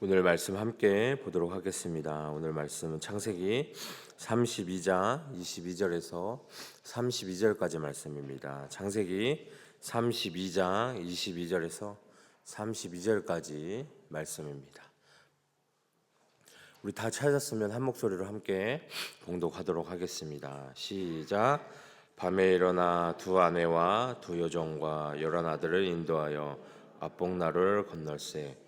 오늘 말씀 함께 보도록 하겠습니다. 오늘 말씀은 창세기 32장 22절에서 32절까지 말씀입니다. 창세기 32장 22절에서 32절까지 말씀입니다. 우리 다 찾았으면 한 목소리로 함께 봉독하도록 하겠습니다. 시작. 밤에 일어나 두 아내와 두 여종과 11아들을 인도하여 압복나루를 건널세.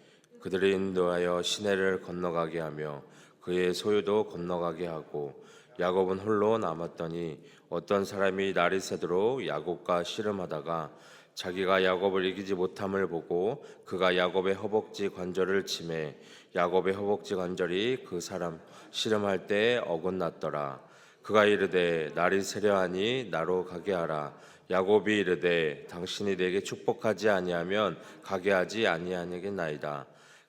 그들을 인도하여 시내를 건너가게 하며 그의 소유도 건너가게 하고 야곱은 홀로 남았더니 어떤 사람이 날이 새도록 야곱과 씨름하다가 자기가 야곱을 이기지 못함을 보고 그가 야곱의 허벅지 관절을 치매 야곱의 허벅지 관절이 그 사람 씨름할 때 어긋났더라. 그가 이르되 날이 새려하니 나로 가게 하라. 야곱이 이르되 당신이 내게 축복하지 아니하면 가게 하지 아니하겠나이다.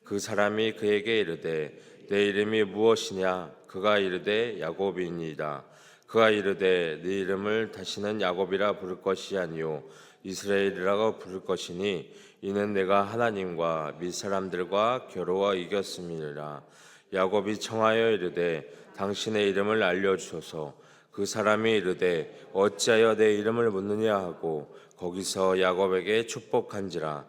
그 사람이 그에게 이르되 내 이름이 무엇이냐? 그가 이르되 야곱이니이다. 그가 이르되 네 이름을 다시는 야곱이라 부를 것이 아니요 이스라엘이라고 부를 것이니 이는 내가 하나님과 밑사람들과 겨루어 이겼음이니라. 야곱이 청하여 이르되 당신의 이름을 알려주소서. 그 사람이 이르되 어찌하여 내 이름을 묻느냐 하고 거기서 야곱에게 축복한지라.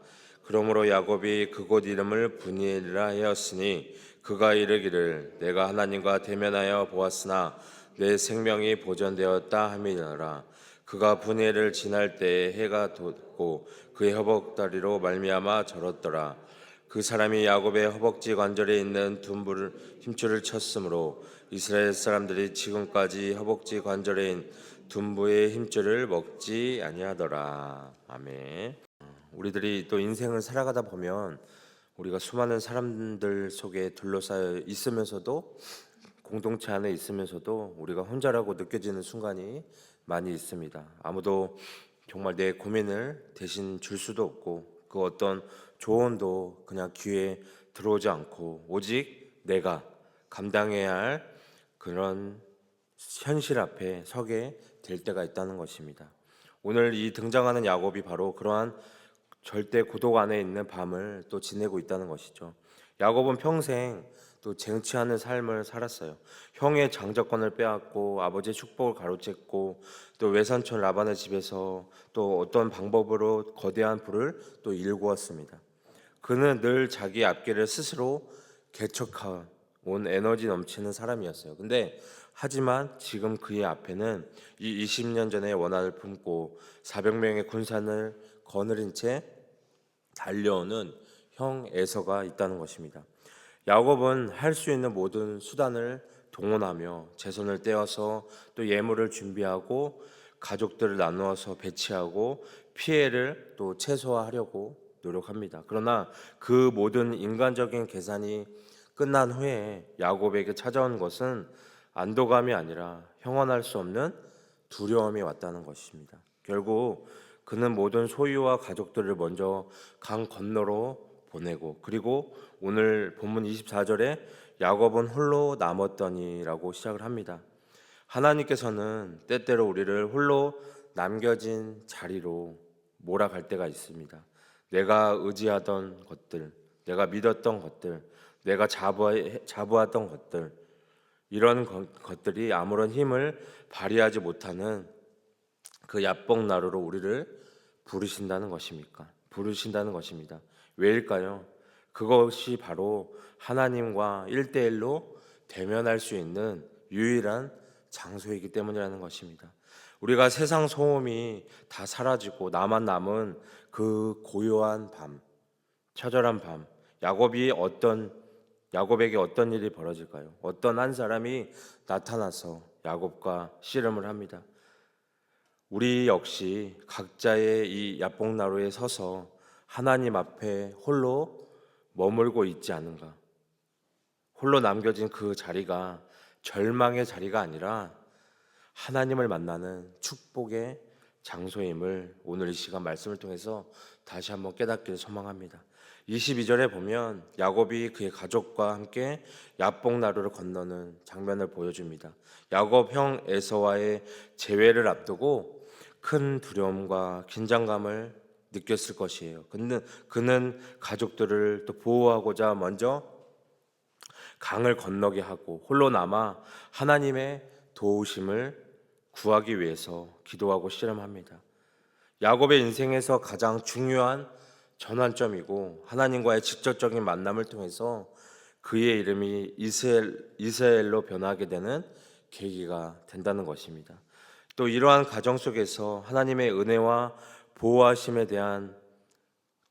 그러므로 야곱이 그곳 이름을 브니엘이라 하였으니 그가 이르기를 내가 하나님과 대면하여 보았으나 내 생명이 보존되었다 함이니라. 그가 브니엘을 지날 때에 해가 돋고 그의 허벅다리로 말미암아 절었더라. 그 사람이 야곱의 허벅지 관절에 있는 둔부를 힘줄을 쳤으므로 이스라엘 사람들이 지금까지 허벅지 관절에 있는 둔부의 힘줄을 먹지 아니하더라. 아멘. 우리들이 또 인생을 살아가다 보면 우리가 수많은 사람들 속에 둘러싸여 있으면서도 공동체 안에 있으면서도 우리가 혼자라고 느껴지는 순간이 많이 있습니다. 아무도 정말 내 고민을 대신 줄 수도 없고 그 어떤 조언도 그냥 귀에 들어오지 않고 오직 내가 감당해야 할 그런 현실 앞에 서게 될 때가 있다는 것입니다. 오늘 이 등장하는 야곱이 바로 그러한 절대 고독 안에 있는 밤을 또 지내고 있다는 것이죠. 야곱은 평생 또 쟁취하는 삶을 살았어요. 형의 장자권을 빼앗고 아버지의 축복을 가로챘고 또 외삼촌 라반의 집에서 또 어떤 방법으로 거대한 부를 또 일구었습니다. 그는 늘 자기 앞길을 스스로 개척해온 에너지 넘치는 사람이었어요. 근데 하지만 지금 그의 앞에는 이 20년 전의 원한을 품고 400명의 군산을 거느린 채 달려오는 형 에서가 있다는 것입니다. 야곱은 할 수 있는 모든 수단을 동원하며 자손을 떼어서 또 예물을 준비하고 가족들을 나누어서 배치하고 피해를 또 최소화하려고 노력합니다. 그러나 그 모든 인간적인 계산이 끝난 후에 야곱에게 찾아온 것은 안도감이 아니라 형언할 수 없는 두려움이 왔다는 것입니다. 결국 그는 모든 소유와 가족들을 먼저 강 건너로 보내고 그리고 오늘 본문 24절에 야곱은 홀로 남았더니라고 시작을 합니다. 하나님께서는 때때로 우리를 홀로 남겨진 자리로 몰아갈 때가 있습니다. 내가 의지하던 것들, 내가 믿었던 것들, 내가 자부하던 것들, 이런 것들이 아무런 힘을 발휘하지 못하는 그 야복나루로 우리를 부르신다는 것입니다. 왜일까요? 그것이 바로 하나님과 1대1로 대면할 수 있는 유일한 장소이기 때문이라는 것입니다. 우리가 세상 소음이 다 사라지고 나만 남은 그 고요한 밤, 처절한 밤, 야곱에게 어떤 일이 벌어질까요? 어떤 한 사람이 나타나서 야곱과 씨름을 합니다. 우리 역시 각자의 이 야복나루에 서서 하나님 앞에 홀로 머물고 있지 않은가? 홀로 남겨진 그 자리가 절망의 자리가 아니라 하나님을 만나는 축복의 장소임을 오늘 이 시간 말씀을 통해서 다시 한번 깨닫기를 소망합니다. 22절에 보면 야곱이 그의 가족과 함께 야복나루를 건너는 장면을 보여줍니다. 야곱 형 에서와의 재회를 앞두고 큰 두려움과 긴장감을 느꼈을 것이에요. 그는 가족들을 또 보호하고자 먼저 강을 건너게 하고 홀로 남아 하나님의 도우심을 구하기 위해서 기도하고 씨름합니다. 야곱의 인생에서 가장 중요한 전환점이고 하나님과의 직접적인 만남을 통해서 그의 이름이 이스라엘로 변하게 되는 계기가 된다는 것입니다. 또 이러한 과정 속에서 하나님의 은혜와 보호하심에 대한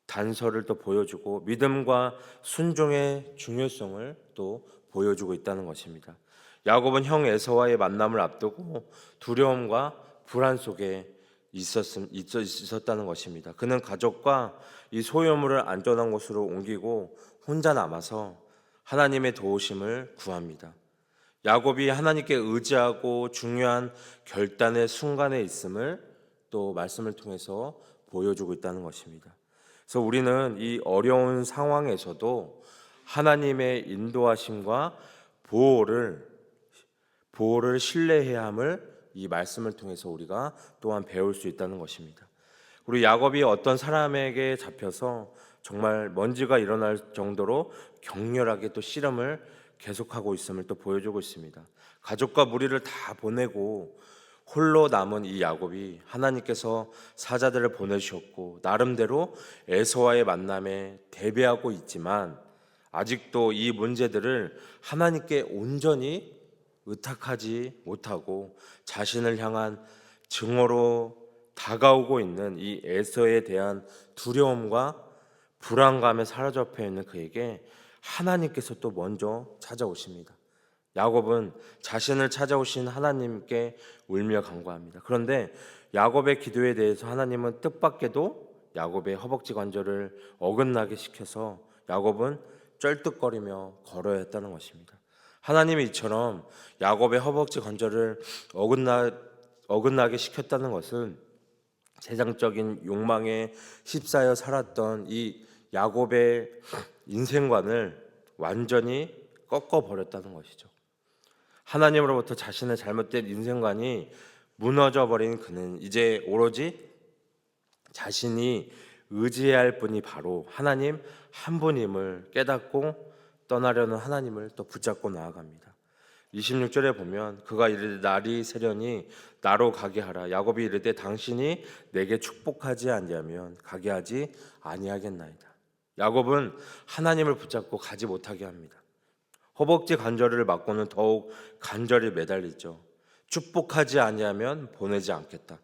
단서를 또 보여주고 믿음과 순종의 중요성을 또 보여주고 있다는 것입니다. 야곱은 형 에서와의 만남을 앞두고 두려움과 불안 속에 있었다는 것입니다. 그는 가족과 이 소유물을 안전한 곳으로 옮기고 혼자 남아서 하나님의 도우심을 구합니다. 야곱이 하나님께 의지하고 중요한 결단의 순간에 있음을 또 말씀을 통해서 보여주고 있다는 것입니다. 그래서 우리는 이 어려운 상황에서도 하나님의 인도하심과 보호를 신뢰해야 함을 이 말씀을 통해서 우리가 또한 배울 수 있다는 것입니다. 그리고 야곱이 어떤 사람에게 잡혀서 정말 먼지가 일어날 정도로 격렬하게 또 씨름을 계속하고 있음을 또 보여주고 있습니다. 가족과 무리를 다 보내고 홀로 남은 이 야곱이 하나님께서 사자들을 보내주셨고 나름대로 에서와의 만남에 대비하고 있지만 아직도 이 문제들을 하나님께 온전히 의탁하지 못하고 자신을 향한 증오로 다가오고 있는 이 에서에 대한 두려움과 불안감에 사로잡혀 있는 그에게 하나님께서 또 먼저 찾아오십니다. 야곱은 자신을 찾아오신 하나님께 울며 간구합니다. 그런데 야곱의 기도에 대해서 하나님은 뜻밖에도 야곱의 허벅지 관절을 어긋나게 시켜서 야곱은 쩔뚝거리며 걸어야 했다는 것입니다. 하나님이 이처럼 야곱의 허벅지 관절을 어긋나게 시켰다는 것은 세상적인 욕망에 휩싸여 살았던 이 야곱의 인생관을 완전히 꺾어버렸다는 것이죠. 하나님으로부터 자신의 잘못된 인생관이 무너져버린 그는 이제 오로지 자신이 의지해야 할 분이 바로 하나님 한 분임을 깨닫고 떠나려는 하나님을 또 붙잡고 나아갑니다. 26절에 보면 그가 이르되 날이 새려니 나로 가게 하라. 야곱이 이르되 당신이 내게 축복하지 아니하면 가게 하지 아니하겠나이다. 야곱은 하나님을 붙잡고 가지 못하게 합니다. 허벅지 관절을 맞고는 더욱 간절히 매달리죠. 축복하지 아니하면 보내지 않겠다.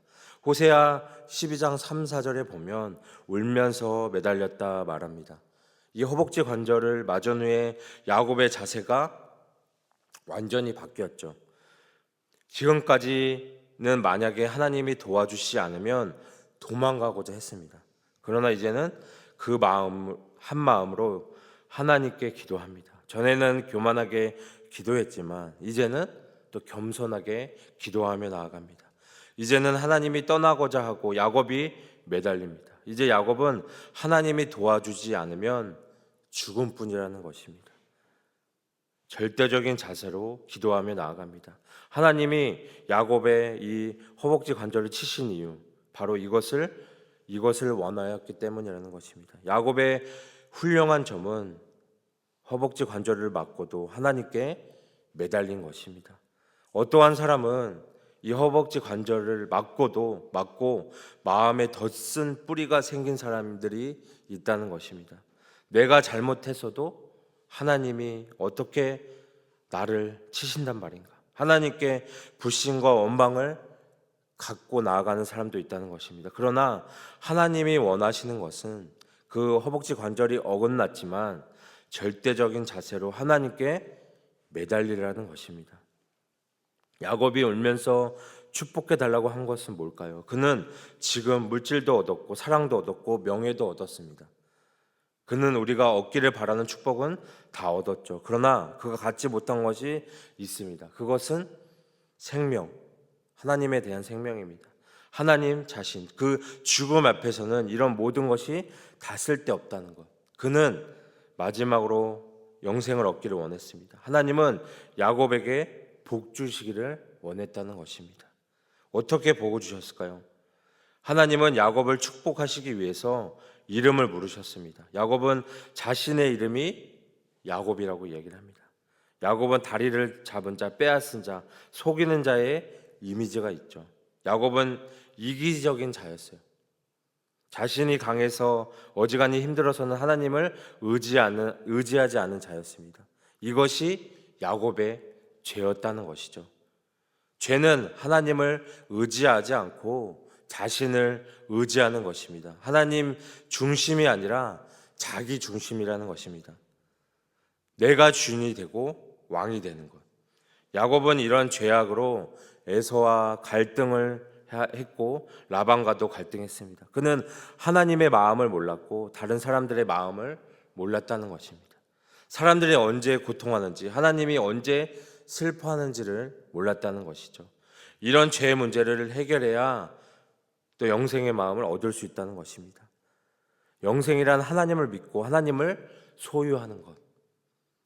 호세아 12장 3, 4절에 보면 울면서 매달렸다 말합니다. 이 허벅지 관절을 맞은 후에 야곱의 자세가 완전히 바뀌었죠. 지금까지는 만약에 하나님이 도와주시지 않으면 도망가고자 했습니다. 그러나 이제는 그 마음 한 마음으로 하나님께 기도합니다. 전에는 교만하게 기도했지만 이제는 또 겸손하게 기도하며 나아갑니다. 이제는 하나님이 떠나고자 하고 야곱이 매달립니다. 이제 야곱은 하나님이 도와주지 않으면 죽음뿐이라는 것입니다. 절대적인 자세로 기도하며 나아갑니다. 하나님이 야곱의 이 허벅지 관절을 치신 이유 바로 이것을 원하였기 때문이라는 것입니다. 야곱의 훌륭한 점은 허벅지 관절을 맞고도 하나님께 매달린 것입니다. 어떠한 사람은 이 허벅지 관절을 맞고 마음에 덧쓴 뿌리가 생긴 사람들이 있다는 것입니다. 내가 잘못했어도 하나님이 어떻게 나를 치신단 말인가? 하나님께 불신과 원망을 갖고 나아가는 사람도 있다는 것입니다. 그러나 하나님이 원하시는 것은 그 허벅지 관절이 어긋났지만 절대적인 자세로 하나님께 매달리라는 것입니다. 야곱이 울면서 축복해 달라고 한 것은 뭘까요? 그는 지금 물질도 얻었고 사랑도 얻었고 명예도 얻었습니다. 그는 우리가 얻기를 바라는 축복은 다 얻었죠. 그러나 그가 갖지 못한 것이 있습니다. 그것은 생명, 하나님에 대한 생명입니다. 하나님 자신, 그 죽음 앞에서는 이런 모든 것이 다 쓸데없다는 것. 그는 마지막으로 영생을 얻기를 원했습니다. 하나님은 야곱에게 복 주시기를 원했다는 것입니다. 어떻게 복을 주셨을까요? 하나님은 야곱을 축복하시기 위해서 이름을 물으셨습니다. 야곱은 자신의 이름이 야곱이라고 얘기를 합니다. 야곱은 다리를 잡은 자, 빼앗은 자, 속이는 자의 이미지가 있죠. 야곱은 이기적인 자였어요. 자신이 강해서 어지간히 힘들어서는 하나님을 의지하지 않은 자였습니다. 이것이 야곱의 죄였다는 것이죠. 죄는 하나님을 의지하지 않고 자신을 의지하는 것입니다. 하나님 중심이 아니라 자기 중심이라는 것입니다. 내가 주인이 되고 왕이 되는 것. 야곱은 이런 죄악으로 에서와 갈등을 했고 라반과도 갈등했습니다. 그는 하나님의 마음을 몰랐고 다른 사람들의 마음을 몰랐다는 것입니다. 사람들이 언제 고통하는지, 하나님이 언제 슬퍼하는지를 몰랐다는 것이죠. 이런 죄의 문제를 해결해야 또 영생의 마음을 얻을 수 있다는 것입니다. 영생이란 하나님을 믿고 하나님을 소유하는 것.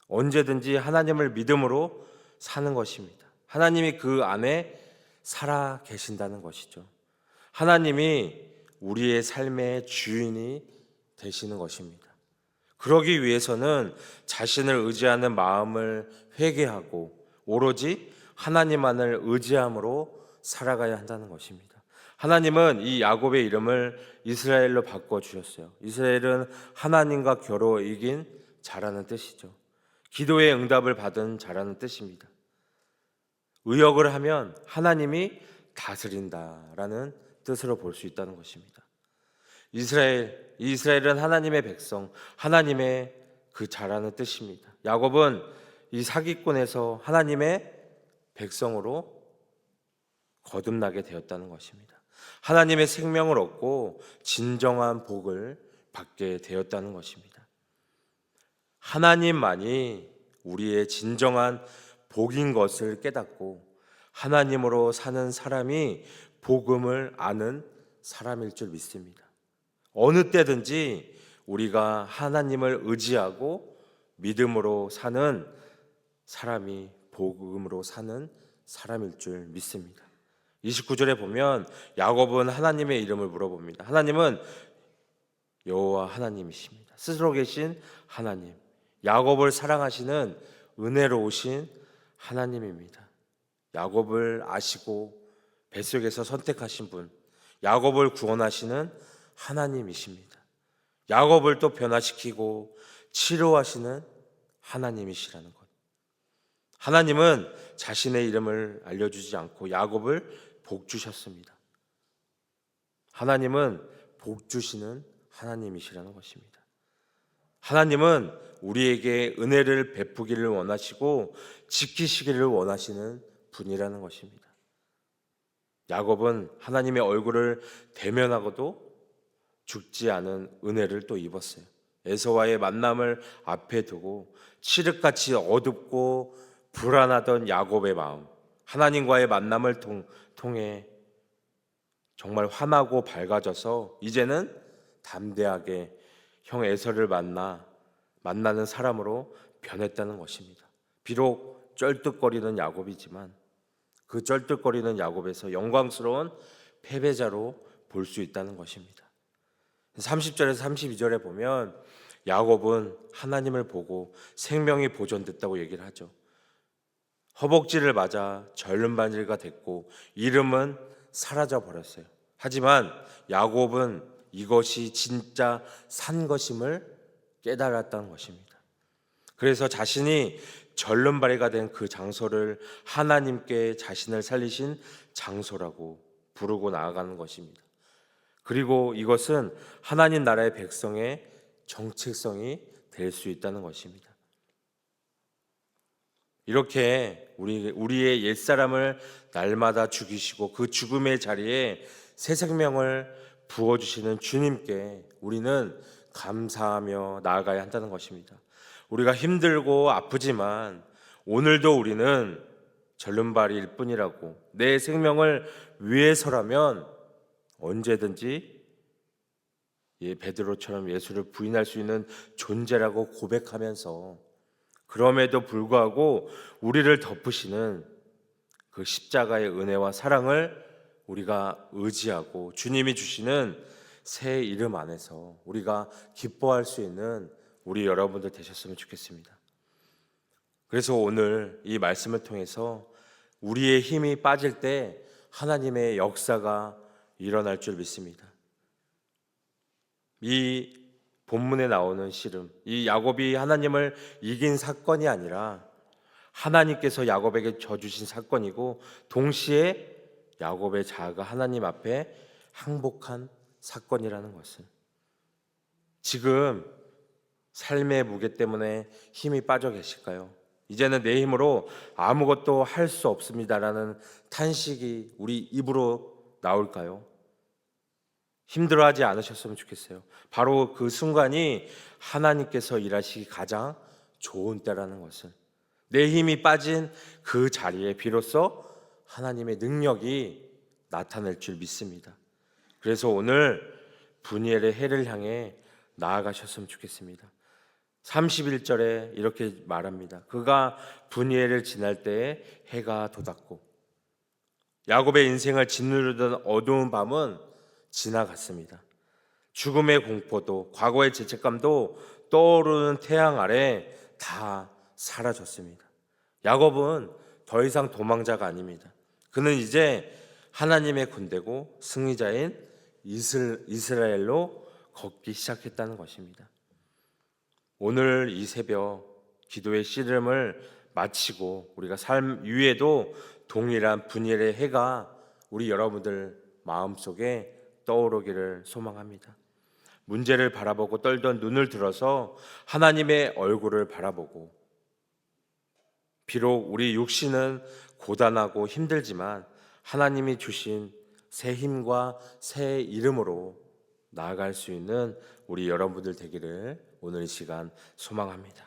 언제든지 하나님을 믿음으로 사는 것입니다. 하나님이 그 안에 살아 계신다는 것이죠. 하나님이 우리의 삶의 주인이 되시는 것입니다. 그러기 위해서는 자신을 의지하는 마음을 회개하고 오로지 하나님만을 의지함으로 살아가야 한다는 것입니다. 하나님은 이 야곱의 이름을 이스라엘로 바꿔주셨어요. 이스라엘은 하나님과 겨루어 이긴 자라는 뜻이죠. 기도의 응답을 받은 자라는 뜻입니다. 의역을 하면 하나님이 다스린다라는 뜻으로 볼 수 있다는 것입니다. 이스라엘은 하나님의 백성, 하나님의 그 자라는 뜻입니다. 야곱은 이 사기꾼에서 하나님의 백성으로 거듭나게 되었다는 것입니다. 하나님의 생명을 얻고 진정한 복을 받게 되었다는 것입니다. 하나님만이 우리의 진정한 복인 것을 깨닫고 하나님으로 사는 사람이 복음을 아는 사람일 줄 믿습니다. 어느 때든지 우리가 하나님을 의지하고 믿음으로 사는 사람이 복음으로 사는 사람일 줄 믿습니다. 29절에 보면 야곱은 하나님의 이름을 물어봅니다. 하나님은 여호와 하나님이십니다. 스스로 계신 하나님, 야곱을 사랑하시는 은혜로우신 하나님입니다. 야곱을 아시고 뱃속에서 선택하신 분, 야곱을 구원하시는 하나님이십니다. 야곱을 또 변화시키고 치료하시는 하나님이시라는 것. 하나님은 자신의 이름을 알려주지 않고 야곱을 복 주셨습니다. 하나님은 복 주시는 하나님이시라는 것입니다. 하나님은 우리에게 은혜를 베푸기를 원하시고 지키시기를 원하시는 분이라는 것입니다. 야곱은 하나님의 얼굴을 대면하고도 죽지 않은 은혜를 또 입었어요. 에서와의 만남을 앞에 두고 칠흑같이 어둡고 불안하던 야곱의 마음, 하나님과의 만남을 통해 정말 환하고 밝아져서 이제는 담대하게 형 에서를 만나는 사람으로 변했다는 것입니다. 비록 쩔뚝거리는 야곱이지만 그 쩔뚝거리는 야곱에서 영광스러운 패배자로 볼 수 있다는 것입니다. 30절에서 32절에 보면 야곱은 하나님을 보고 생명이 보존됐다고 얘기를 하죠. 허벅지를 맞아 절름발이가 됐고 이름은 사라져 버렸어요. 하지만 야곱은 이것이 진짜 산 것임을 깨달았다는 것입니다. 그래서 자신이 절름발이가 된 그 장소를 하나님께 자신을 살리신 장소라고 부르고 나아가는 것입니다. 그리고 이것은 하나님 나라의 백성의 정체성이 될 수 있다는 것입니다. 이렇게 우리의 옛사람을 날마다 죽이시고 그 죽음의 자리에 새 생명을 부어주시는 주님께 우리는 감사하며 나아가야 한다는 것입니다. 우리가 힘들고 아프지만 오늘도 우리는 절름발이일 뿐이라고, 내 생명을 위해서라면 언제든지 베드로처럼 예수를 부인할 수 있는 존재라고 고백하면서, 그럼에도 불구하고 우리를 덮으시는 그 십자가의 은혜와 사랑을 우리가 의지하고 주님이 주시는 새 이름 안에서 우리가 기뻐할 수 있는 우리 여러분들 되셨으면 좋겠습니다. 그래서 오늘 이 말씀을 통해서 우리의 힘이 빠질 때 하나님의 역사가 일어날 줄 믿습니다. 이 본문에 나오는 씨름, 이 야곱이 하나님을 이긴 사건이 아니라 하나님께서 야곱에게 져주신 사건이고, 동시에 야곱의 자아가 하나님 앞에 항복한 사건이라는 것을, 지금 삶의 무게 때문에 힘이 빠져 계실까요? 이제는 내 힘으로 아무것도 할 수 없습니다라는 탄식이 우리 입으로 나올까요? 힘들어하지 않으셨으면 좋겠어요. 바로 그 순간이 하나님께서 일하시기 가장 좋은 때라는 것을, 내 힘이 빠진 그 자리에 비로소 하나님의 능력이 나타날 줄 믿습니다. 그래서 오늘 분이엘의 해를 향해 나아가셨으면 좋겠습니다. 31절에 이렇게 말합니다. 그가 분이엘을 지날 때에 해가 돋았고, 야곱의 인생을 짓누르던 어두운 밤은 지나갔습니다. 죽음의 공포도 과거의 죄책감도 떠오르는 태양 아래 다 사라졌습니다. 야곱은 더 이상 도망자가 아닙니다. 그는 이제 하나님의 군대고 승리자인 이스라엘로 걷기 시작했다는 것입니다. 오늘 이 새벽 기도의 씨름을 마치고 우리가 삶 위에도 동일한 분이엘의 해가 우리 여러분들 마음속에 떠오르기를 소망합니다. 문제를 바라보고 떨던 눈을 들어서 하나님의 얼굴을 바라보고, 비록 우리 육신은 고단하고 힘들지만 하나님이 주신 새 힘과 새 이름으로 나아갈 수 있는 우리 여러분들 되기를 오늘 이 시간 소망합니다.